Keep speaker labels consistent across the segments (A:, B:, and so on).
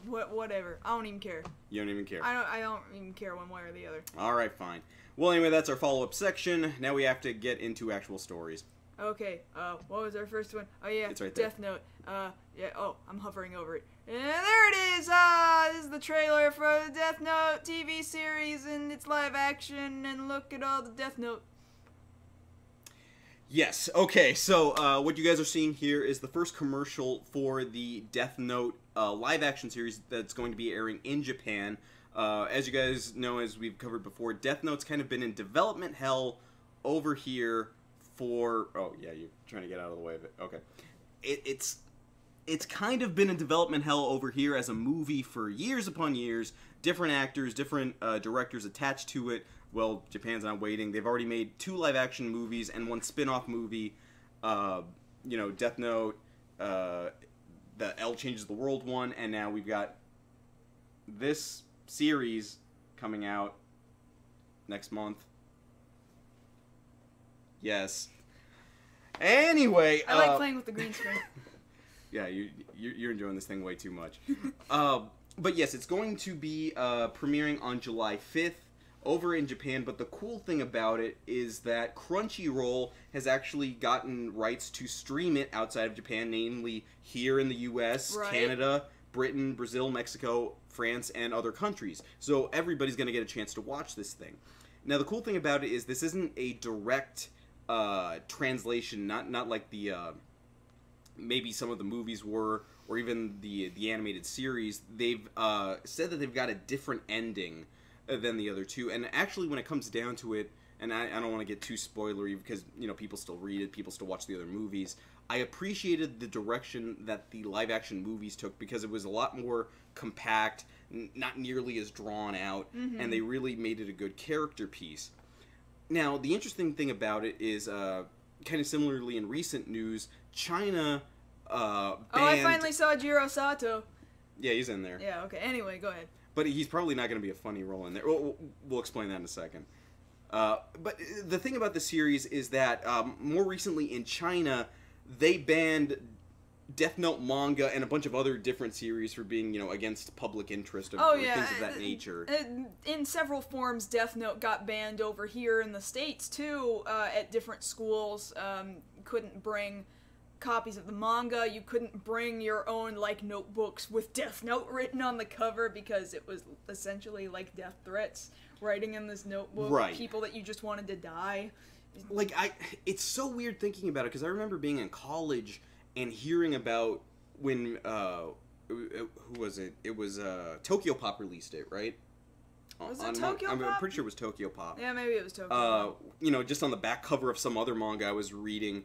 A: whatever. I don't even care.
B: You don't even care.
A: I don't even care one way or the other.
B: All right, fine. Well, anyway, that's our follow-up section. Now we have to get into actual stories.
A: Okay, what was our first one? Oh yeah,
B: It's right there.
A: Death Note. Yeah, oh, I'm hovering over it. And there it is! This is the trailer for the Death Note TV series, and it's live action, and look at all the Death Note.
B: Yes, okay, so what you guys are seeing here is the first commercial for the Death Note live action series that's going to be airing in Japan. As you guys know, as we've covered before, Death Note's kind of been in development hell over here for... Oh, yeah, you're trying to get out of the way of it. Okay. It's kind of been in development hell over here as a movie for years upon years. Different actors, different directors attached to it. Well, Japan's not waiting. They've already made 2 live-action movies and 1 spin-off movie. You know, Death Note, the L Changes the World one, and now we've got this series coming out next month. Yes. Anyway,
A: I like playing with the green screen.
B: Yeah, you're enjoying this thing way too much. But yes, it's going to be premiering on July 5th over in Japan, but the cool thing about it is that Crunchyroll has actually gotten rights to stream it outside of Japan, namely here in the US,
A: right.
B: Canada, Britain, Brazil, Mexico, France, and other countries. So everybody's going to get a chance to watch this thing. Now, the cool thing about it is this isn't a direct translation, not like the maybe some of the movies were, or even the animated series. They've said that they've got a different ending than the other 2, and actually when it comes down to it, and I don't want to get too spoilery because, you know, people still read it, people still watch the other movies, I appreciated the direction that the live-action movies took because it was a lot more compact, not nearly as drawn out, and they really made it a good character piece. Now, the interesting thing about it is, kind of similarly in recent news, China banned...
A: Oh, I finally saw Jiro Sato.
B: Yeah, he's in there.
A: Yeah, okay. Anyway, go ahead.
B: But he's probably not going to be a funny role in there. We'll explain that in a second. But the thing about the series is that more recently in China, they banned Death Note manga and a bunch of other different series for being, you know, against public interest or things of that nature.
A: In several forms, Death Note got banned over here in the States, too, at different schools. Couldn't bring copies of the manga. You couldn't bring your own, like, notebooks with Death Note written on the cover because it was essentially like death threats writing in this notebook.
B: Right.
A: People that you just wanted to die.
B: Like, it's so weird thinking about it because I remember being in college and hearing about when, who was it? It was, Tokyo Pop released it, right?
A: Was it Tokyo Pop?
B: I'm pretty sure it was Tokyo Pop.
A: Yeah, maybe it was Tokyo Pop.
B: You know, just on the back cover of some other manga I was reading,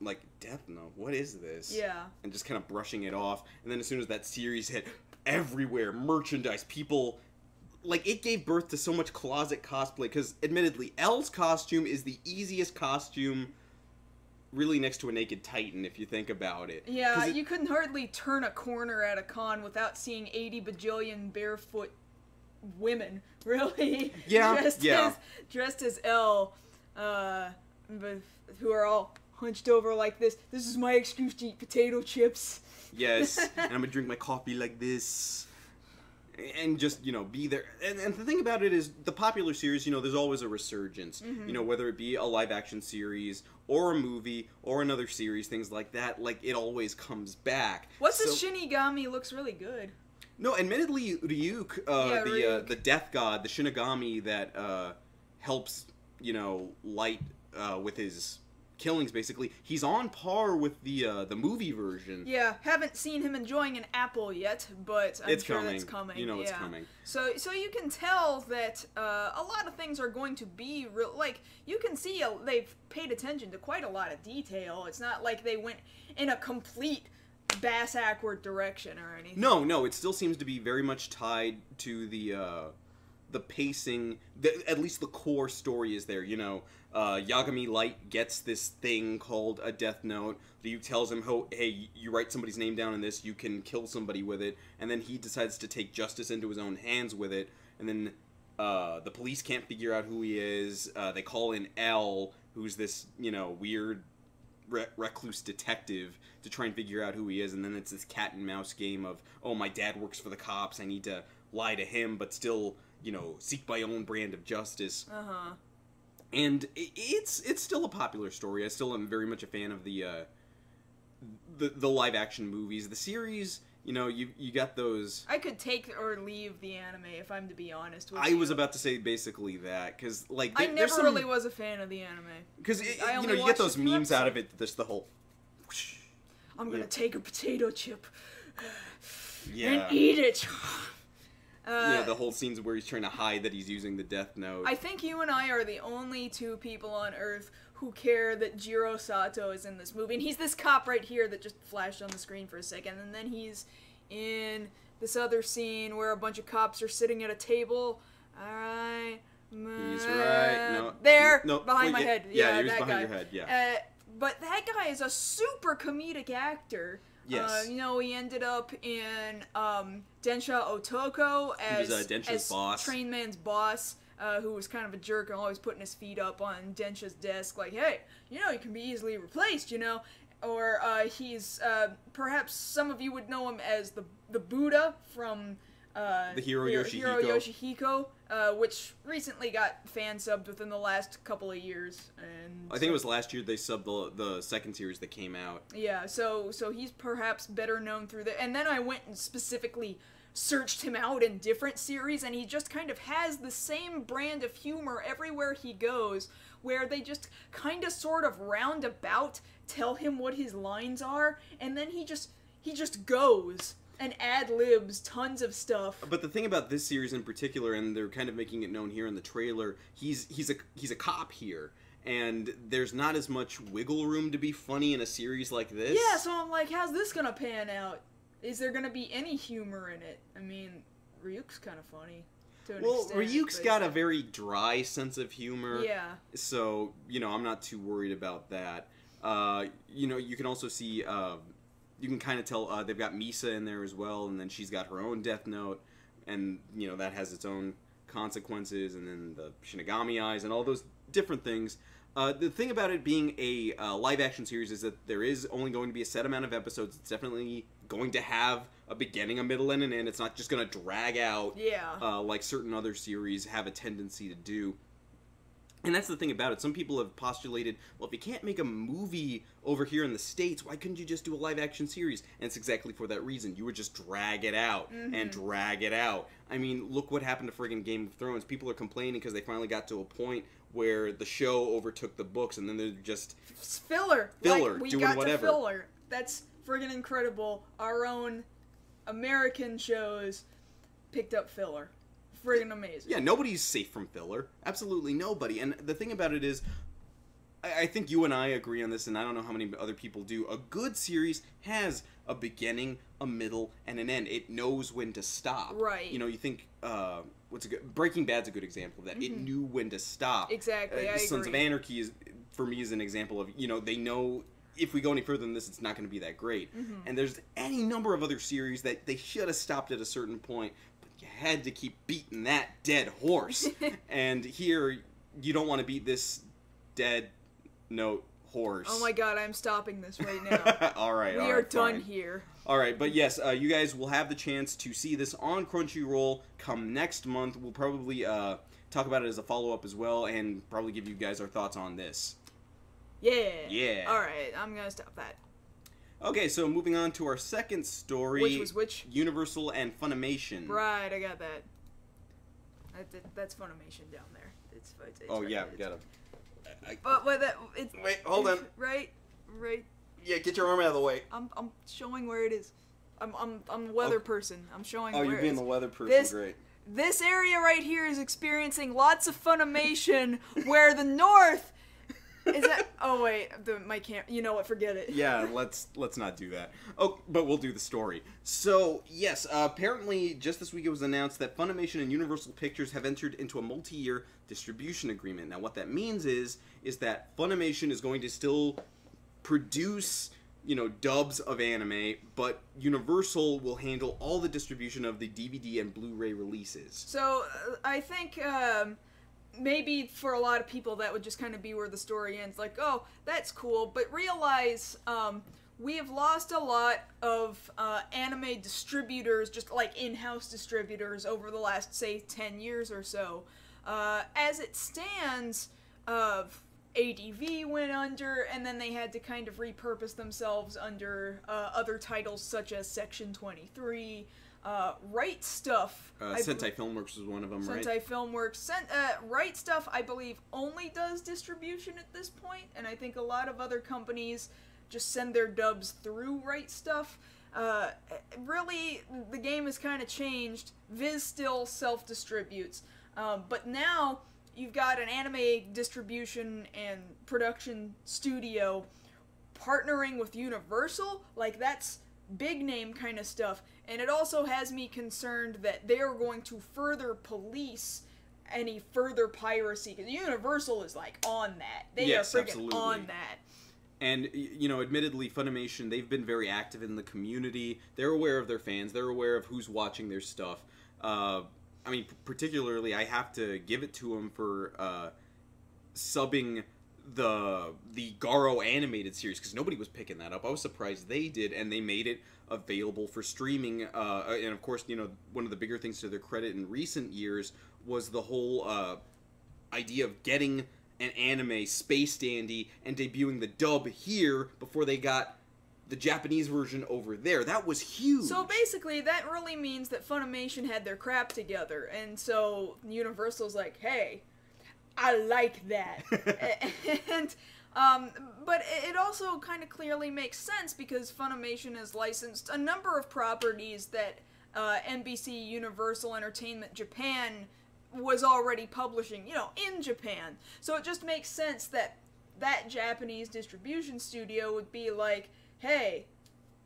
B: like, Death Note, what is this?
A: Yeah.
B: And just kind of brushing it off. And then as soon as that series hit, everywhere, merchandise, people... Like, it gave birth to so much closet cosplay, because, admittedly, L's costume is the easiest costume really next to a naked titan, if you think about it.
A: Yeah, you couldn't hardly turn a corner at a con without seeing 80 bajillion barefoot women, really.
B: Yeah,
A: dressed as L, but who are all hunched over like this. This is my excuse to eat potato chips.
B: Yes, and I'm gonna drink my coffee like this. And just, you know, be there. And the thing about it is, the popular series, you know, there's always a resurgence. You know, whether it be a live-action series, or a movie, or another series, things like that. Like, it always comes back.
A: What's the Shinigami looks really good.
B: No, admittedly, Ryuk,
A: Ryuk.
B: The death god, the Shinigami that helps, you know, light with his killings, basically, he's on par with the movie version.
A: Yeah, haven't seen him enjoying an apple yet, but I'm sure
B: coming.
A: that's coming.
B: You know
A: yeah.
B: it's coming.
A: So you can tell that a lot of things are going to be real. Like, you can see they've paid attention to quite a lot of detail. It's not like they went in a complete bass-backward direction or anything.
B: No, it still seems to be very much tied to the pacing. At least the core story is there, you know. Yagami Light gets this thing called a Death Note. Ryuk tells him, hey, you write somebody's name down in this, you can kill somebody with it. And then he decides to take justice into his own hands with it. And then the police can't figure out who he is. They call in L, who's this, you know, weird recluse detective to try and figure out who he is, and then it's this cat and mouse game of, oh, my dad works for the cops, I need to lie to him, but still, you know, seek my own brand of justice. And it's still a popular story. I still am very much a fan of the live action movies. The series, you know, you got those.
A: I could take or leave the anime if I'm to be honest with you.
B: I was about to say basically that, because like
A: I never really was a fan of the anime.
B: Because you know, you get those memes out of it. There's the whole.
A: I'm gonna take a potato chip
B: yeah.
A: and eat it.
B: Yeah, the whole scenes where he's trying to hide that he's using the Death Note.
A: I think you and I are the only two people on Earth who care that Jiro Sato is in this movie. And he's this cop right here that just flashed on the screen for a second. And then he's in this other scene where a bunch of cops are sitting at a table. Alright.
B: He's right. No.
A: There!
B: No,
A: behind my head.
B: Yeah, he was
A: that
B: behind
A: guy.
B: your head, yeah.
A: But that guy is a super comedic actor.
B: Yes.
A: You know, he ended up in Densha Otoko as
B: Densha's boss.
A: Train Man's boss, who was kind of a jerk and always putting his feet up on Densha's desk, like, hey, you know, you can be easily replaced, you know. Or he's, perhaps some of you would know him as the Buddha from
B: the Hiro
A: Yoshihiko, which recently got fan subbed within the last couple of years. And
B: I think it was last year they subbed the second series that came out.
A: Yeah, so he's perhaps better known through the. And then I went and specifically searched him out in different series, and he just kind of has the same brand of humor everywhere he goes, where they just kind of sort of roundabout tell him what his lines are, and then he just goes and ad-libs tons of stuff.
B: But the thing about this series in particular, and they're kind of making it known here in the trailer, he's a cop here, and there's not as much wiggle room to be funny in a series like this.
A: Yeah, so I'm like, how's this gonna pan out? Is there gonna be any humor in it? I mean, Ryuk's kind of funny to an extent.
B: Well, Ryuk's got a very dry sense of humor.
A: Yeah.
B: So, you know, I'm not too worried about that. You know, you can also see... you can kind of tell they've got Misa in there as well, and then she's got her own Death Note, and, you know, that has its own consequences, and then the Shinigami eyes, and all those different things. The thing about it being a live-action series is that there is only going to be a set amount of episodes. It's definitely going to have a beginning, a middle, and an end. It's not just going to drag out like certain other series have a tendency to do. And that's the thing about it. Some people have postulated, well, if you can't make a movie over here in the States, why couldn't you just do a live-action series? And it's exactly for that reason. You would just drag it out and drag it out. I mean, look what happened to friggin' Game of Thrones. People are complaining because they finally got to a point where the show overtook the books, and then they're just...
A: It's filler.
B: Filler,
A: like,
B: doing
A: got
B: whatever.
A: To filler. That's friggin' incredible. Our own American shows picked up filler. Friggin' amazing.
B: Yeah, nobody's safe from filler. Absolutely nobody. And the thing about it is, I think you and I agree on this, and I don't know how many other people do. A good series has a beginning, a middle, and an end. It knows when to stop.
A: Right.
B: You know, you think, Breaking Bad's a good example of that. It knew when to stop.
A: Exactly, I
B: Sons
A: agree.
B: of Anarchy, for me, is an example of, you know, they know... if we go any further than this, it's not going to be that great. And there's any number of other series that they should have stopped at a certain point, but you had to keep beating that dead horse. And here, you don't want to beat this dead note horse.
A: Oh my god, I'm stopping this right now.
B: All right,
A: we are done here.
B: All right, but yes, you guys will have the chance to see this on Crunchyroll come next month. We'll probably talk about it as a follow-up as well, and probably give you guys our thoughts on this.
A: Yeah.
B: Yeah.
A: Alright, I'm gonna stop that.
B: Okay, so moving on to our second story.
A: Which was which?
B: Universal and Funimation.
A: Right, I got that. That's Funimation down there. It's
B: oh,
A: right
B: yeah,
A: there.
B: we got it.
A: But it's...
B: Wait, hold on.
A: Right.
B: Yeah, get your arm out of the way.
A: I'm showing where it is. I'm a weather person. I'm showing where it is.
B: Oh, you're being the weather person, great.
A: This area right here is experiencing lots of Funimation, where the north... Is that? Oh wait, my camera. You know what? Forget it.
B: Yeah, let's not do that. Oh, but we'll do the story. So yes, apparently just this week it was announced that Funimation and Universal Pictures have entered into a multi-year distribution agreement. Now, what that means is that Funimation is going to still produce, you know, dubs of anime, but Universal will handle all the distribution of the DVD and Blu-ray releases.
A: So I think. maybe for a lot of people that would just kind of be where the story ends, like, oh, that's cool, but realize, we have lost a lot of anime distributors, just like in-house distributors, over the last, say, 10 years or so. As it stands, ADV went under, and then they had to kind of repurpose themselves under other titles such as Section 23, Right Stuff.
B: Sentai Filmworks was one of them, right?
A: Sentai Filmworks. Right Stuff, I believe, only does distribution at this point, and I think a lot of other companies just send their dubs through Right Stuff. Really, the game has kind of changed. Viz still self-distributes, but now you've got an anime distribution and production studio partnering with Universal. Like, that's big name kind of stuff. And it also has me concerned that they are going to further police any further piracy. Because Universal is, like, on that. They are freaking on that.
B: And, you know, admittedly, Funimation, they've been very active in the community. They're aware of their fans. They're aware of who's watching their stuff. I mean, particularly, I have to give it to them for subbing the Garo animated series, because nobody was picking that up. I was surprised they did, and they made it available for streaming. And of course, you know, one of the bigger things to their credit in recent years was the whole idea of getting an anime Space Dandy and debuting the dub here before they got the Japanese version over there. That was huge. So
A: basically, that really means that Funimation had their crap together, and so Universal's like, hey, I like that. And, but it also kind of clearly makes sense because Funimation has licensed a number of properties that NBC Universal Entertainment Japan was already publishing, you know, in Japan. So it just makes sense that that Japanese distribution studio would be like, hey,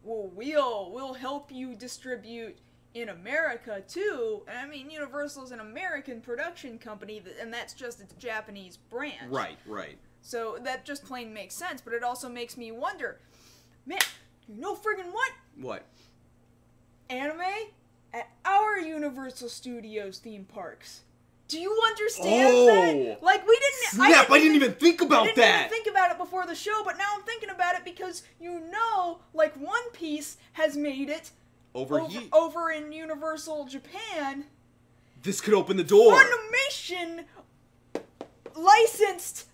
A: well, we'll help you distribute in America, too. And I mean, Universal's an American production company, and that's just its Japanese branch.
B: Right, right.
A: So that just plain makes sense, but it also makes me wonder, man, you know friggin' what?
B: What?
A: Anime at our Universal Studios theme parks. Do you understand that? Like, we didn't...
B: Snap, I didn't even think about that!
A: I didn't even think about it before the show, but now I'm thinking about it because, you know, like, One Piece has made it over in Universal Japan.
B: This could open the door.
A: Funimation licensed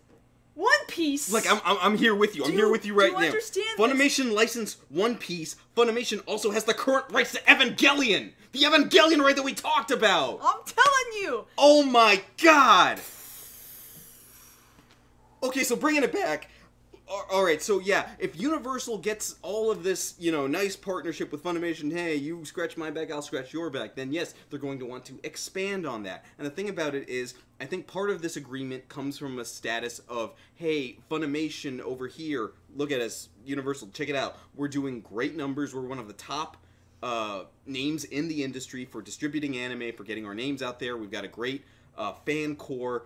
A: One Piece.
B: Like, I'm here with you. I'm here with you right now.
A: Do you understand
B: Funimation licensed One Piece. Funimation also has the current rights to Evangelion. The Evangelion right that we talked about.
A: I'm telling you.
B: Oh my god. Okay, so bringing it back. Alright, so yeah, if Universal gets all of this, you know, nice partnership with Funimation, hey, you scratch my back, I'll scratch your back, then yes, they're going to want to expand on that. And the thing about it is, I think part of this agreement comes from a status of, hey, Funimation over here, look at us, Universal, check it out. We're doing great numbers, we're one of the top names in the industry for distributing anime, for getting our names out there, we've got a great fan core.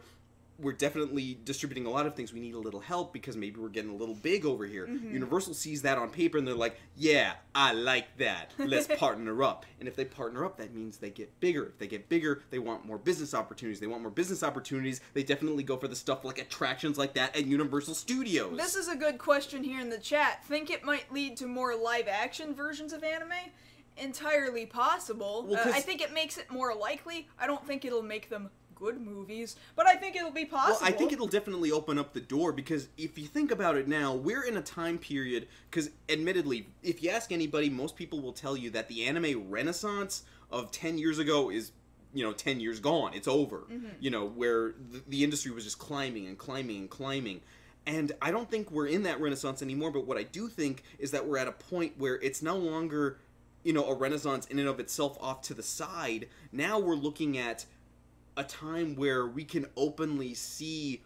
B: We're definitely distributing a lot of things. We need a little help because maybe we're getting a little big over here. Mm-hmm. Universal sees that on paper and they're like, yeah, I like that. Let's partner up. And if they partner up, that means they get bigger. If they get bigger, they want more business opportunities. They want more business opportunities. They definitely go for the stuff like attractions like that at Universal Studios.
A: This is a good question here in the chat. Think it might lead to more live action versions of anime? Entirely possible. Well, I think it makes it more likely. I don't think it'll make them good movies, but I think it'll be possible.
B: Well, I think it'll definitely open up the door, because if you think about it now, we're in a time period, because admittedly, if you ask anybody, most people will tell you that the anime renaissance of 10 years ago is, you know, 10 years gone. It's over. Mm-hmm. You know, where the industry was just climbing and climbing and climbing. And I don't think we're in that renaissance anymore, but what I do think is that we're at a point where it's no longer, you know, a renaissance in and of itself off to the side. Now we're looking at a time where we can openly see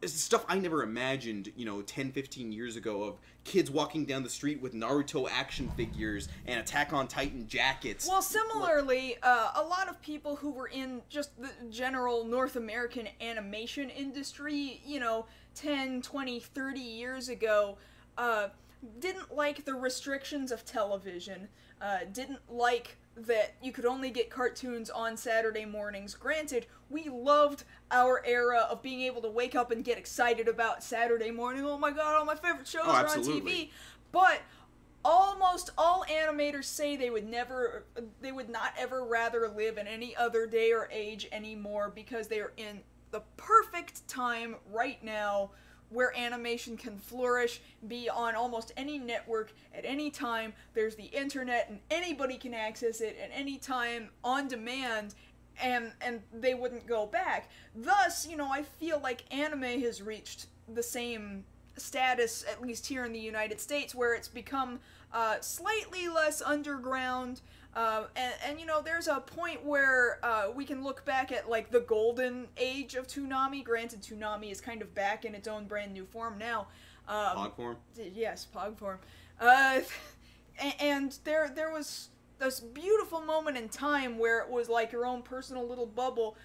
B: stuff I never imagined, you know, 10, 15 years ago, of kids walking down the street with Naruto action figures and Attack on Titan jackets.
A: Well, similarly, a lot of people who were in just the general North American animation industry, you know, 10, 20, 30 years ago, didn't like the restrictions of television. didn't like that you could only get cartoons on Saturday mornings. Granted, we loved our era of being able to wake up and get excited about Saturday morning. Oh my god, all my favorite shows are on TV. But almost all animators say they would not ever rather live in any other day or age anymore, because they are in the perfect time right now where animation can flourish, be on almost any network at any time. There's the internet and anybody can access it at any time on demand, and they wouldn't go back. Thus, I feel like anime has reached the same status, at least here in the United States, where it's become slightly less underground. There's a point where we can look back at, like, the golden age of Toonami. Granted, Toonami is kind of back in its own brand new form now.
B: Pog form?
A: Yes, Pog form. And there was this beautiful moment in time where it was like your own personal little bubble.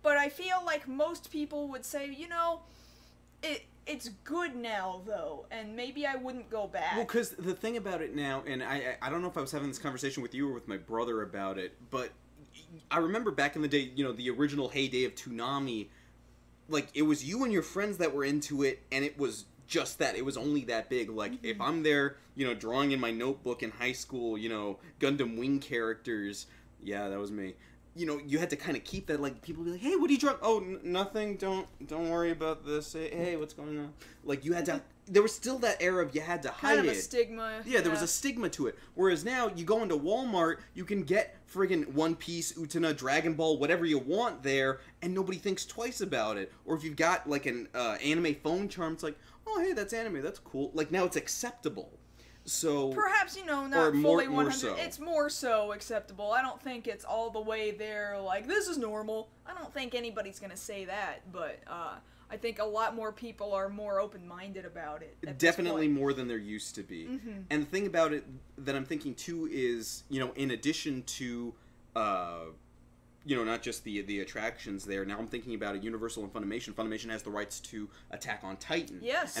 A: But I feel like most people would say, it's good now, though, and maybe I wouldn't go back.
B: Well, because the thing about it now, and I don't know if I was having this conversation with you or with my brother about it, but I remember back in the day, the original heyday of Toonami, like, it was you and your friends that were into it, and it was just that. It was only that big. Like, if I'm there, drawing in my notebook in high school, Gundam Wing characters, yeah, that was me. You had to kind of keep that, like, people would be like, hey, what are you drawing? Oh, nothing, don't worry about this. Hey, what's going on? Like, you had to, there was still that era of you had to hide it.
A: Kind of a stigma.
B: Yeah, there was a stigma to it. Whereas now, you go into Walmart, you can get friggin' One Piece, Utena, Dragon Ball, whatever you want there, and nobody thinks twice about it. Or if you've got, like, an anime phone charm, it's like, oh, hey, that's anime, that's cool. Like, now it's acceptable. So
A: perhaps, not fully 100. So. It's more so acceptable. I don't think it's all the way there, like, this is normal. I don't think anybody's gonna say that, but I think a lot more people are more open-minded about it.
B: Definitely more than there used to be. And the thing about it that I'm thinking, too, is, in addition to, not just the attractions there, now I'm thinking about it, Universal and Funimation. Funimation has the rights to Attack on Titan.
A: Yes.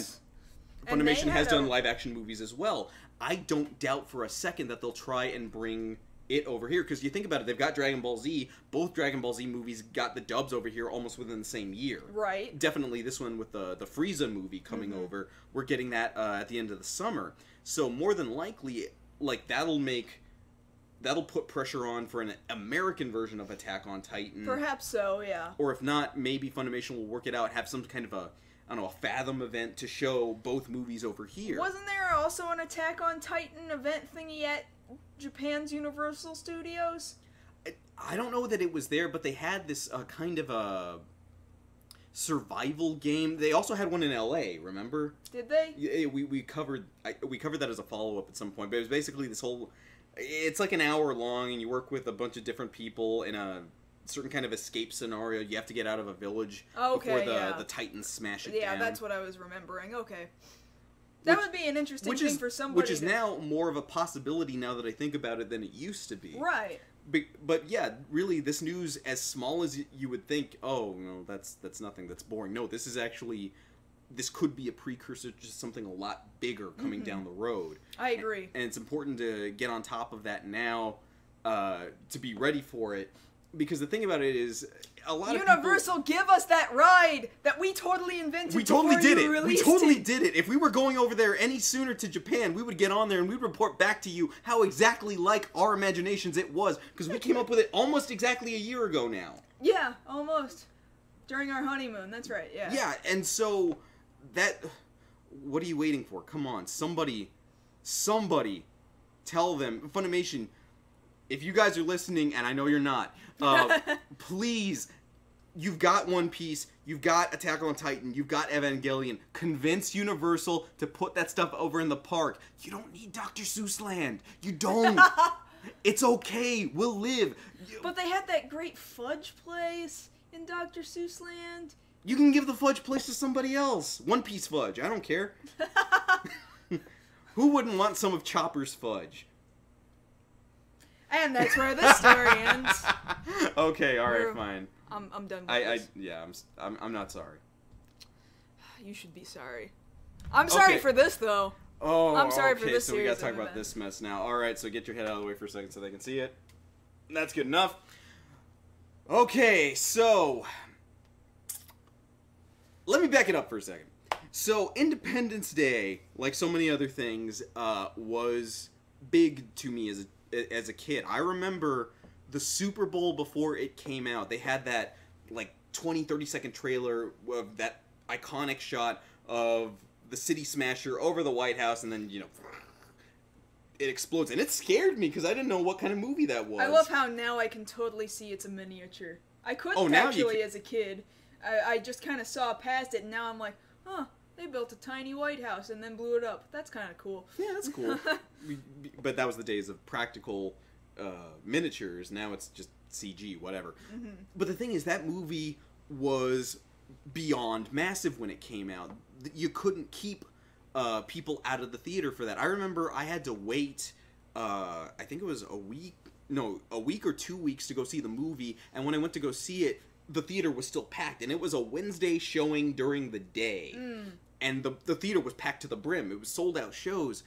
B: And Funimation has done live-action movies as well. I don't doubt for a second that they'll try and bring it over here, because you think about it, they've got Dragon Ball Z. Both Dragon Ball Z movies got the dubs over here almost within the same year. Right. Definitely this one with the Frieza movie coming over. We're getting that at the end of the summer. So more than likely, like, that'll put pressure on for an American version of Attack on Titan.
A: Perhaps so, yeah.
B: Or if not, maybe Funimation will work it out, have some kind of a Fathom event to show both movies over here.
A: Wasn't there also an Attack on Titan event thingy at Japan's Universal Studios?
B: I don't know that it was there, but they had this kind of a survival game. They also had one in LA, remember?
A: Did they?
B: Yeah, we covered that as a follow-up at some point, but it was basically this whole... It's like an hour long, and you work with a bunch of different people in a certain kind of escape scenario. You have to get out of a village before the Titans smash it down.
A: Yeah, that's what I was remembering. Okay. That would be an interesting thing for somebody.
B: Which is now more of a possibility now that I think about it than it used to be.
A: Right.
B: But yeah, really, this news, as small as you would think, oh, no, that's nothing, that's boring. No, this is actually... This could be a precursor to something a lot bigger coming down the road.
A: I agree.
B: And it's important to get on top of that now, to be ready for it. Because the thing about it is, a lot of
A: Universal, give us that ride that we totally invented.
B: We totally did it. We totally did it. If we were going over there any sooner to Japan, we would get on there and we'd report back to you how exactly like our imaginations it was. Because we came up with it almost exactly a year ago now.
A: Yeah, almost. During our honeymoon, that's right, yeah.
B: Yeah, and so, what are you waiting for? Come on, somebody, tell them, Funimation, if you guys are listening, and I know you're not, please, you've got One Piece, you've got Attack on Titan, you've got Evangelion. Convince Universal to put that stuff over in the park. You don't need Dr. Seuss Land. You don't. It's okay. We'll live.
A: But they had that great fudge place in Dr. Seuss Land.
B: You can give the fudge place to somebody else. One Piece fudge. I don't care. Who wouldn't want some of Chopper's fudge?
A: And that's where this story ends.
B: Okay, alright, fine.
A: I'm done with this.
B: I'm not sorry.
A: You should be sorry. I'm sorry for this, though.
B: Oh,
A: I'm sorry
B: okay,
A: for this
B: so we gotta
A: series
B: talk
A: of
B: about
A: events.
B: this mess now. Alright, so get your head out of the way for a second so they can see it. That's good enough. Okay, so... let me back it up for a second. So, Independence Day, like so many other things, was big to me as a kid. I remember the Super Bowl before it came out. They had that, like, 20-30 second trailer of that iconic shot of the City Smasher over the White House, and then, you know, it explodes. And it scared me, because I didn't know what kind of movie that was.
A: I love how now I can totally see it's a miniature. I couldn't
B: now you
A: actually
B: can-
A: as a kid. I just kind of saw past it, and now I'm like, huh, they built a tiny White House and then blew it up. That's kind of cool.
B: Yeah, that's cool. But that was the days of practical miniatures. Now it's just CG, whatever.
A: Mm-hmm.
B: But the thing is, that movie was beyond massive when it came out. You couldn't keep people out of the theater for that. I remember I had to wait, I think it was a week or 2 weeks to go see the movie, and when I went to go see it, the theater was still packed, and it was a Wednesday showing during the day. And the theater was packed to the brim. It was sold out shows.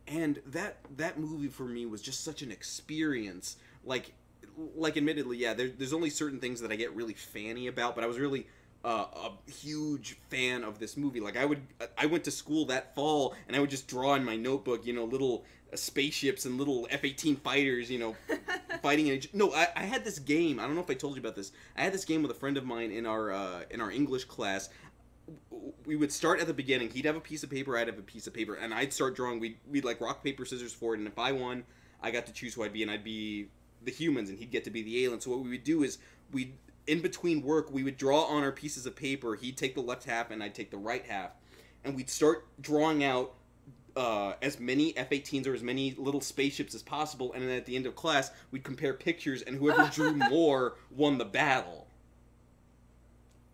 B: And that movie for me was just such an experience. Like admittedly, yeah, there's only certain things that I get really fanny about, but I was really a huge fan of this movie. Like I went to school that fall, and I would just draw in my notebook, you know, little spaceships and little F-18 fighters, you know, fighting each. No, I had this game. I don't know if I told you about this. I had this game with a friend of mine in our English class. We would start at the beginning. He'd have a piece of paper, I'd have a piece of paper, and I'd start drawing. We'd like rock, paper, scissors for it, and if I won, I got to choose who I'd be, and I'd be the humans, and he'd get to be the aliens. So what we would do is, in between work, we would draw on our pieces of paper. He'd take the left half, and I'd take the right half, and we'd start drawing out as many F-18s or as many little spaceships as possible, and then at the end of class, we'd compare pictures, and whoever drew more won the battle.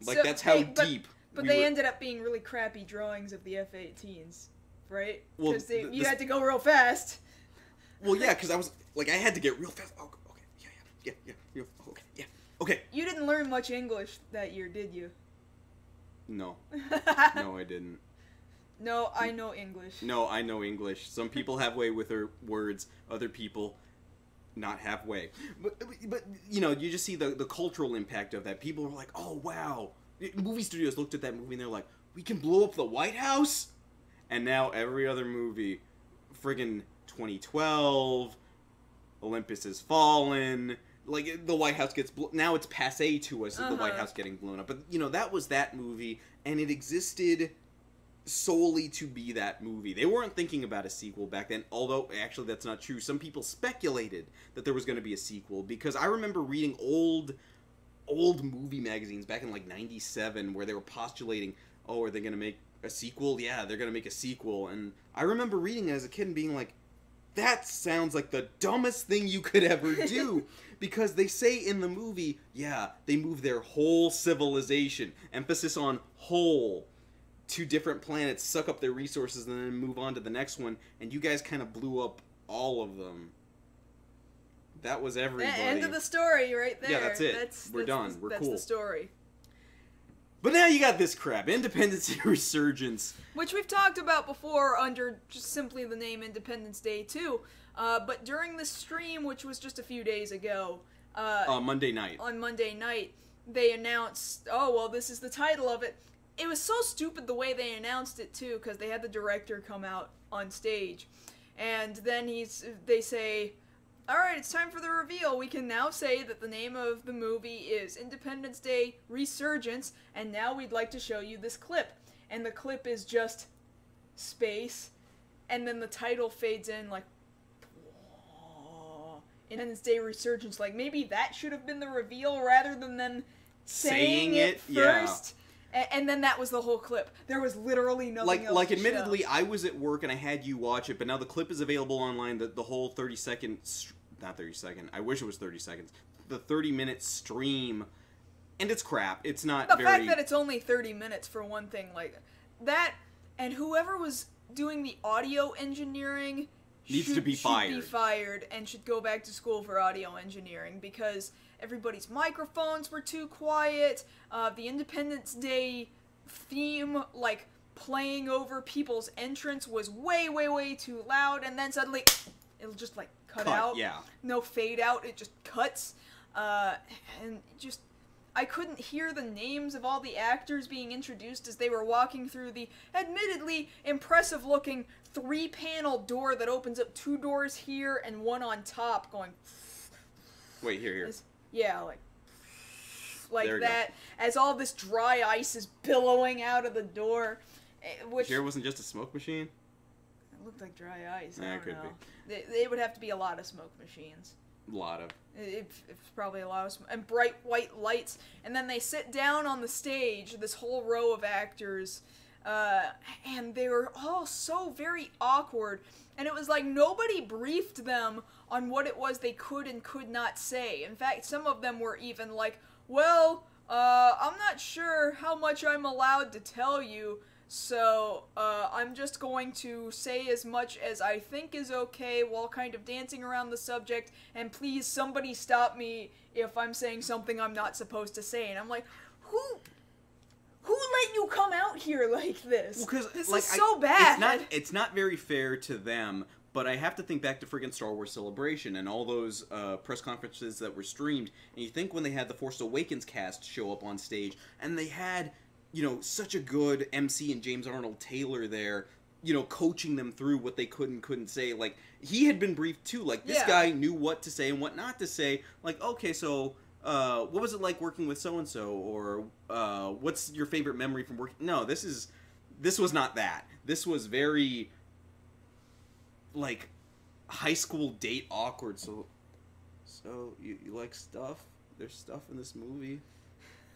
B: Like,
A: So
B: that's how deep...
A: But they ended up being really crappy drawings of the F-18s, right?
B: Well,
A: Because you had to go real fast.
B: Well, yeah, because I had to get real fast. Oh, okay, yeah, okay.
A: You didn't learn much English that year, did you?
B: No, no, I didn't.
A: No, I know English.
B: No, I know English. Some people have way with their words. Other people, not halfway. But you know, you just see the cultural impact of that. People were like, oh, wow. Movie studios looked at that movie and they're like, we can blow up the White House? And now every other movie, friggin' 2012, Olympus Has Fallen, like the White House gets now it's passé to us, the White House getting blown up. But you know, that was that movie, and it existed solely to be that movie. They weren't thinking about a sequel back then, although actually that's not true. Some people speculated that there was going to be a sequel, because I remember reading old movie magazines back in like 97 where they were postulating, oh, are they going to make a sequel? Yeah, they're going to make a sequel. And I remember reading it as a kid and being like, that sounds like the dumbest thing you could ever do. Because they say in the movie, yeah, they move their whole civilization, emphasis on whole, to different planets, suck up their resources, and then move on to the next one. And you guys kind of blew up all of them. That was everybody.
A: End of the story right there.
B: Yeah, that's it. We're done. We're cool.
A: That's the story.
B: But now you got this crap. Independence Day Resurgence.
A: Which we've talked about before under just simply the name Independence Day 2. But during the stream, which was just a few days ago...
B: Monday night.
A: On Monday night, they announced, oh, well, this is the title of it. It was so stupid the way they announced it, too, because they had the director come out on stage. And then they say... Alright, it's time for the reveal. We can now say that the name of the movie is Independence Day Resurgence, and now we'd like to show you this clip. And the clip is just space, and then the title fades in like, Independence Day Resurgence. Like, maybe that should have been the reveal rather than them saying it first. Yeah. And then that was the whole clip. There was literally nothing else to
B: admittedly,
A: show.
B: I was at work and I had you watch it, but now the clip is available online, the whole 30-second... Not 30-second. I wish it was 30 seconds. The 30-minute stream, and it's crap. It's not
A: the fact that it's only 30 minutes, for one thing, like, that, and whoever was doing the audio engineering...
B: Needs to be fired.
A: Should be fired and should go back to school for audio engineering, because everybody's microphones were too quiet. The Independence Day theme, like, playing over people's entrance was way, way, way too loud, and then suddenly it'll just like cut out.
B: Yeah.
A: No fade out, it just cuts. And just, I couldn't hear the names of all the actors being introduced as they were walking through the admittedly impressive looking 3-panel door that opens up 2 doors here and 1 on top going.
B: Wait, here.
A: Yeah, like
B: there
A: that, as all this dry ice is billowing out of the door. Which,
B: sure it wasn't just a smoke machine?
A: It looked like dry ice. I
B: Yeah,
A: don't
B: it could
A: know. It would have to be a lot of smoke machines.
B: A lot of.
A: It's probably a lot of smoke. And bright white lights. And then they sit down on the stage, this whole row of actors, and they were all so very awkward. And it was like nobody briefed them on what it was they could and could not say. In fact, some of them were even like, well, I'm not sure how much I'm allowed to tell you, so I'm just going to say as much as I think is okay while kind of dancing around the subject, and please somebody stop me if I'm saying something I'm not supposed to say. And I'm like, who let you come out here like this?
B: Well, 'cause,
A: this
B: like,
A: is so bad.
B: It's not very fair to them, but I have to think back to friggin' Star Wars Celebration and all those press conferences that were streamed, and you think when they had the Force Awakens cast show up on stage, and they had, such a good MC and James Arnold Taylor there, coaching them through what they could and couldn't say. Like, he had been briefed too. Like, this guy knew what to say and what not to say. Like, okay, so, what was it like working with so-and-so? Or, what's your favorite memory from working? No, this was not that. This was very, like, high school date awkward. So you like stuff? There's stuff in this movie?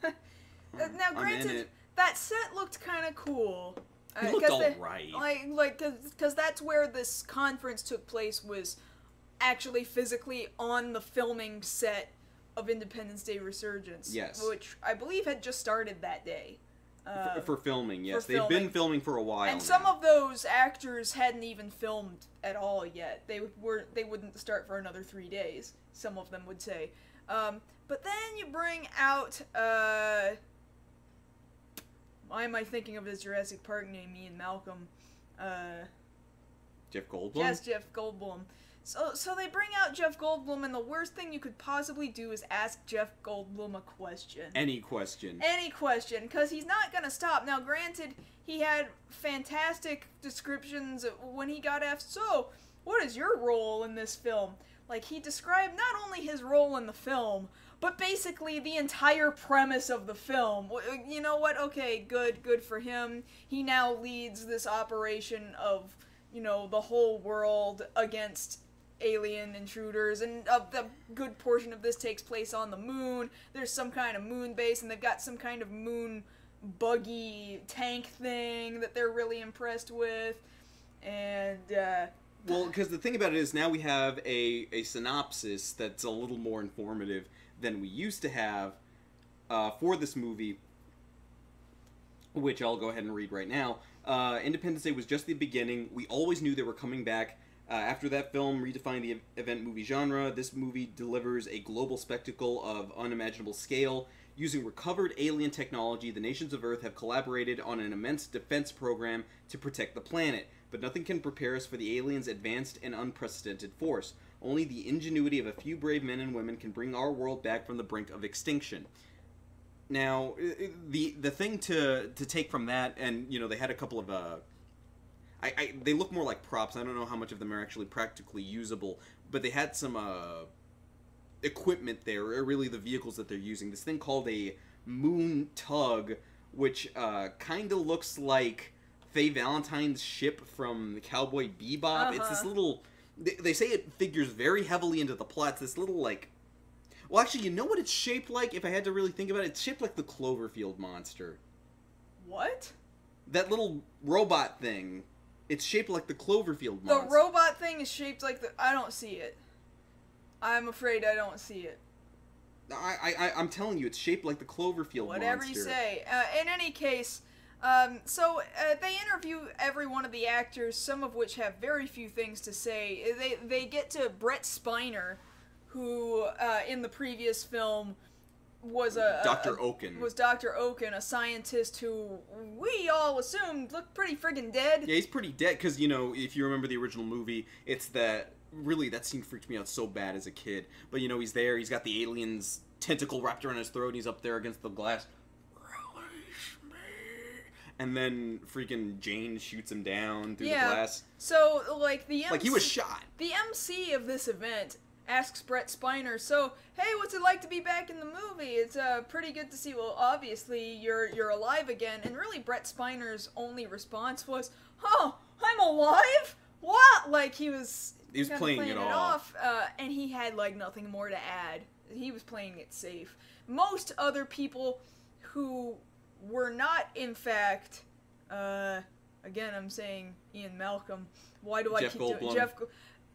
A: Now, granted, that set looked kind of cool.
B: It looked alright.
A: Because that's where this conference took place, was actually physically on the filming set of Independence Day Resurgence.
B: Yes.
A: Which I believe had just started that day.
B: For filming, yes.
A: For
B: They've
A: filming.
B: been filming for a while.
A: And some of those actors hadn't even filmed at all yet. They wouldn't start for another 3 days, some of them would say. But then you bring out, why am I thinking of his Jurassic Park name, Ian Malcolm?
B: Jeff Goldblum?
A: Yes, Jeff Goldblum. So they bring out Jeff Goldblum, and the worst thing you could possibly do is ask Jeff Goldblum a question.
B: Any question.
A: Any question, because he's not going to stop. Now, granted, he had fantastic descriptions when he got asked, so, what is your role in this film? Like, he described not only his role in the film, but basically the entire premise of the film. You know what? Okay, good for him. He now leads this operation of, the whole world against alien intruders, and a good portion of this takes place on the moon. There's some kind of moon base, and they've got some kind of moon buggy tank thing that they're really impressed with. And,
B: well, because the thing about it is now we have a synopsis that's a little more informative than we used to have for this movie, which I'll go ahead and read right now. Independence Day was just the beginning. We always knew they were coming back. After that film redefined the event movie genre, this movie delivers a global spectacle of unimaginable scale. Using recovered alien technology, the nations of Earth have collaborated on an immense defense program to protect the planet. But nothing can prepare us for the aliens' advanced and unprecedented force. Only the ingenuity of a few brave men and women can bring our world back from the brink of extinction. Now, the thing to take from that, and, they had a couple of... they look more like props. I don't know how much of them are actually practically usable, but they had some equipment there, or really the vehicles that they're using. This thing called a moon tug, which kind of looks like Faye Valentine's ship from Cowboy Bebop. It's this little... They say it figures very heavily into the plot. It's this little, like... Well, actually, you know what it's shaped like? If I had to really think about it, it's shaped like the Cloverfield monster.
A: What?
B: That little robot thing. It's shaped like the Cloverfield monster.
A: The robot thing is shaped like the... I don't see it. I'm afraid I don't see it.
B: I'm telling you, it's shaped like the Cloverfield
A: Whatever
B: monster.
A: you say. In any case, they interview every one of the actors, some of which have very few things to say. They get to Brett Spiner, who, in the previous film, was
B: Dr. Oaken.
A: Was Dr. Oaken, a scientist who we all assumed looked pretty friggin' dead.
B: Yeah, he's pretty dead, because, you know, if you remember the original movie, it's that, really, that scene freaked me out so bad as a kid. But, you know, he's there, he's got the alien's tentacle wrapped around his throat, and he's up there against the glass. Release me. And then freaking Jane shoots him down through the glass.
A: So, like, the MC...
B: Like, he was shot.
A: The MC of this event asks Brett Spiner, so, hey, what's it like to be back in the movie? It's pretty good to see. Well, obviously, you're alive again. And really, Brett Spiner's only response was, oh, I'm alive? What? Like, he was
B: playing it off.
A: And he had, like, nothing more to add. He was playing it safe. Most other people who were not, in fact, again, I'm saying Ian Malcolm. Why do I keep doing Jeff?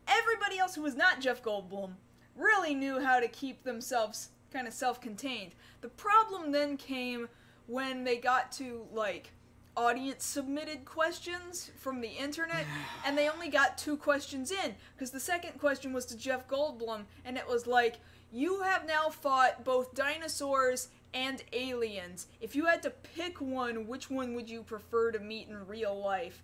A: Everybody else who was not Jeff Goldblum really knew how to keep themselves kind of self-contained. The problem then came when they got to, like, audience-submitted questions from the internet, and they only got 2 questions in, because the second question was to Jeff Goldblum, and it was like, you have now fought both dinosaurs and aliens. If you had to pick one, which one would you prefer to meet in real life?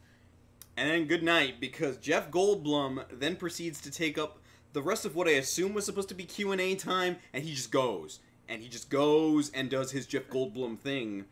B: And then good night, because Jeff Goldblum then proceeds to take up the rest of what I assume was supposed to be Q&A time, and he just goes. And he just goes and does his Jeff Goldblum thing.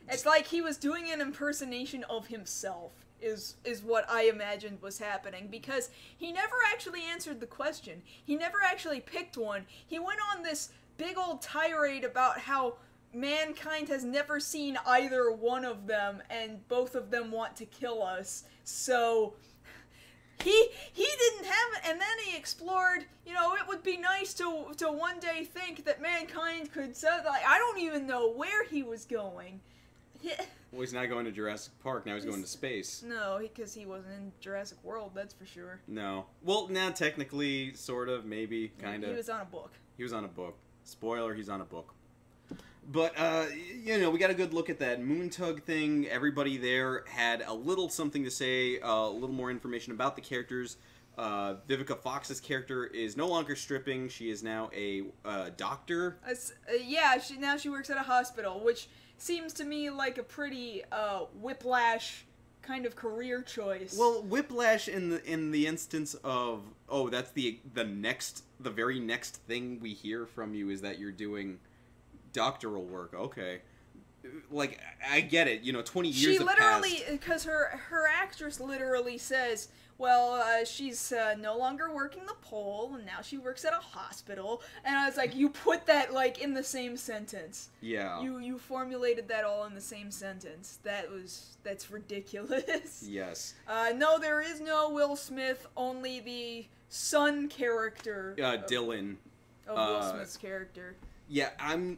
A: It's like he was doing an impersonation of himself, is what I imagined was happening, because he never actually answered the question. He never actually picked one. He went on this big old tirade about how mankind has never seen either one of them, and both of them want to kill us. So he didn't have it, and then he explored, you know, it would be nice to one day think that mankind could, like, I don't even know where he was going.
B: Well, he's not going to Jurassic Park, now he's going to space.
A: No, because he wasn't in Jurassic World, that's for sure.
B: No. Well, now technically, sort of, maybe, kind of.
A: He was on a book.
B: He was on a book. Spoiler, he's on a book. But, you know, we got a good look at that Moontug thing. Everybody there had a little something to say, a little more information about the characters. Vivica Fox's character is no longer stripping. She is now a doctor.
A: Yeah, now she works at a hospital, which seems to me like a pretty Whiplash kind of career choice.
B: Well, Whiplash in the instance of, oh, that's the very next thing we hear from you is that you're doing doctoral work. Okay. Like, I get it, you know, 20 years have passed.
A: She literally, because her actress literally says, well, she's no longer working the pole, and now she works at a hospital, and I was like, you put that, like, in the same sentence.
B: Yeah.
A: You formulated that all in the same sentence. That's ridiculous.
B: Yes.
A: No, there is no Will Smith, only the son character.
B: Dylan.
A: Of Will Smith's character.
B: Yeah,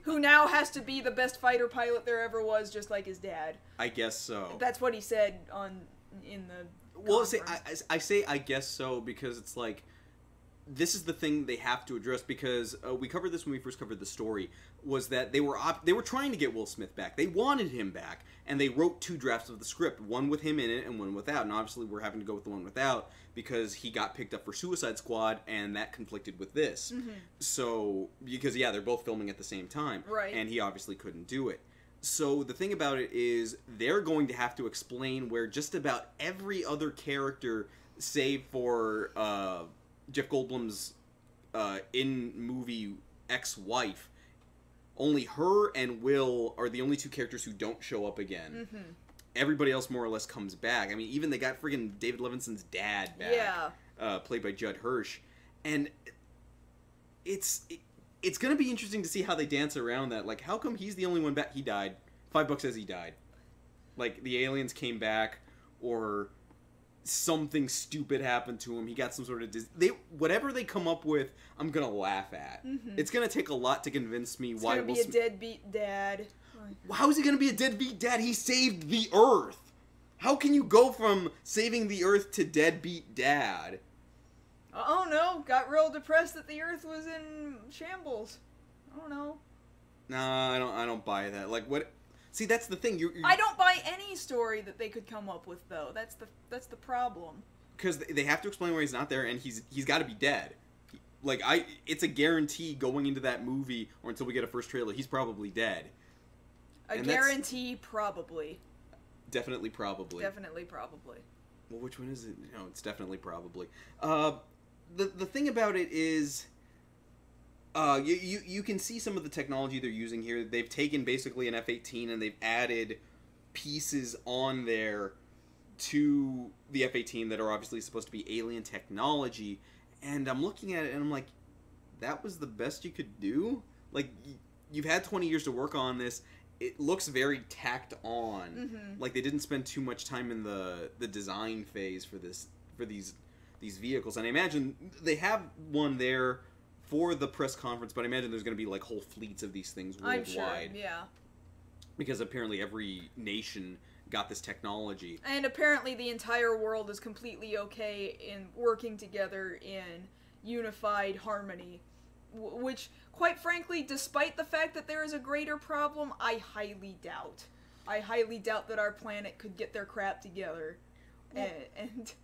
A: who now has to be the best fighter pilot there ever was, just like his dad.
B: I guess so.
A: That's what he said in the
B: Well, I say I guess so because it's like, this is the thing they have to address, because we covered this when we first covered the story, was that they were trying to get Will Smith back. They wanted him back, and they wrote 2 drafts of the script, one with him in it and one without. And obviously we're having to go with the one without because he got picked up for Suicide Squad, and that conflicted with this. Mm-hmm. So, because, yeah, they're both filming at the same time.
A: Right.
B: And he obviously couldn't do it. So the thing about it is they're going to have to explain where just about every other character, save for Jeff Goldblum's in-movie ex-wife, only her and Will are the only 2 characters who don't show up again. Mm-hmm. Everybody else more or less comes back. I mean, even they got friggin' David Levinson's dad back,
A: yeah,
B: played by Judd Hirsch, and it's gonna be interesting to see how they dance around that. Like, how come he's the only one back? He died. $5 says he died. Like, the aliens came back, or something stupid happened to him. He got some sort of whatever they come up with, I'm gonna laugh at. Mm-hmm. It's gonna take a lot to convince me why
A: Will Smith... It's gonna be a deadbeat dad.
B: How is he gonna be a deadbeat dad? He saved the Earth. How can you go from saving the Earth to deadbeat dad?
A: Oh no, got real depressed that the Earth was in shambles. I don't know.
B: Nah, I don't buy that. Like, what? See, that's the thing.
A: I don't buy any story that they could come up with, though. That's the problem.
B: Because they have to explain why he's not there, and he's got to be dead. like it's a guarantee going into that movie or until we get a first trailer, he's probably dead.
A: A guarantee, probably.
B: Definitely probably.
A: Definitely probably.
B: Well, which one is it? No, it's definitely probably. The thing about it is, you can see some of the technology they're using here. They've taken basically an F-18 and they've added pieces on there to the F-18 that are obviously supposed to be alien technology. And I'm looking at it and I'm like, that was the best you could do? Like, you've had 20 years to work on this. It looks very tacked on.
A: Mm-hmm.
B: Like they didn't spend too much time in the design phase for these vehicles. And I imagine they have one there for the press conference, but I imagine there's going to be like whole fleets of these things worldwide.
A: I'm sure, yeah.
B: Because apparently every nation got this technology.
A: And apparently the entire world is completely okay in working together in unified harmony. Which, quite frankly, despite the fact that there is a greater problem, I highly doubt. I highly doubt that our planet could get their crap together and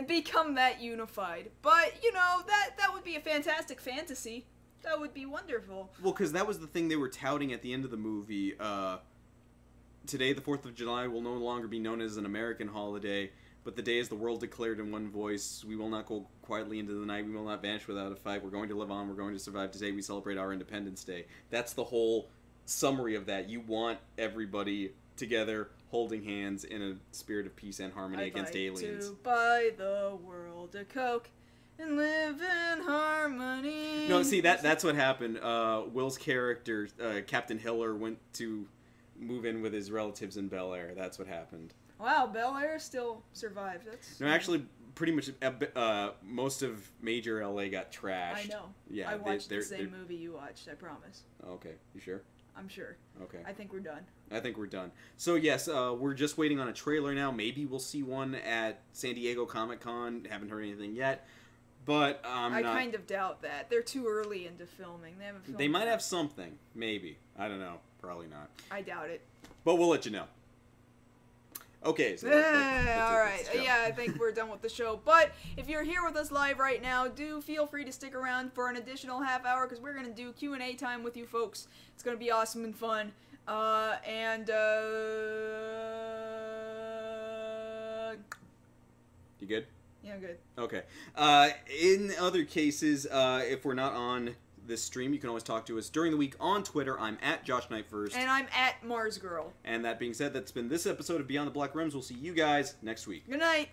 A: become that unified. But, you know, that would be a fantastic fantasy. That would be wonderful.
B: Well, because that was the thing they were touting at the end of the movie. Today, the 4th of July, will no longer be known as an American holiday, but the day is the world declared in one voice. We will not go quietly into the night. We will not vanish without a fight. We're going to live on. We're going to survive. Today we celebrate our Independence Day. That's the whole summary of that. You want everybody together, holding hands in a spirit of peace and harmony against aliens.
A: To buy the world a Coke and live in harmony.
B: No, see, that's what happened. Will's character, Captain Hiller, went to move in with his relatives in Bel Air. That's what happened.
A: Wow, Bel Air still survived. That's
B: no, actually, pretty much most of major LA got trashed.
A: I know.
B: Yeah,
A: I watched the same movie you watched, I promise.
B: Okay, you sure?
A: I'm sure.
B: Okay.
A: I think we're done.
B: I think we're done. So yes, we're just waiting on a trailer now. Maybe we'll see one at San Diego Comic-Con. Haven't heard anything yet. But I
A: kind of doubt that. They're too early into filming. They haven't filmed
B: They might have something. Maybe. I don't know. Probably not.
A: I doubt it.
B: But we'll let you know. Okay, so
A: alright. Yeah, I think we're done with the show. But if you're here with us live right now, do feel free to stick around for an additional half hour because we're going to do Q&A time with you folks. It's going to be awesome and fun.
B: You good?
A: Yeah, I'm good.
B: Okay. In other cases, if we're not on this stream, you can always talk to us during the week on Twitter. I'm at Josh Knight First.
A: And I'm at Mars Girl.
B: And that being said, that's been this episode of Beyond the Black Rims. We'll see you guys next week.
A: Good night.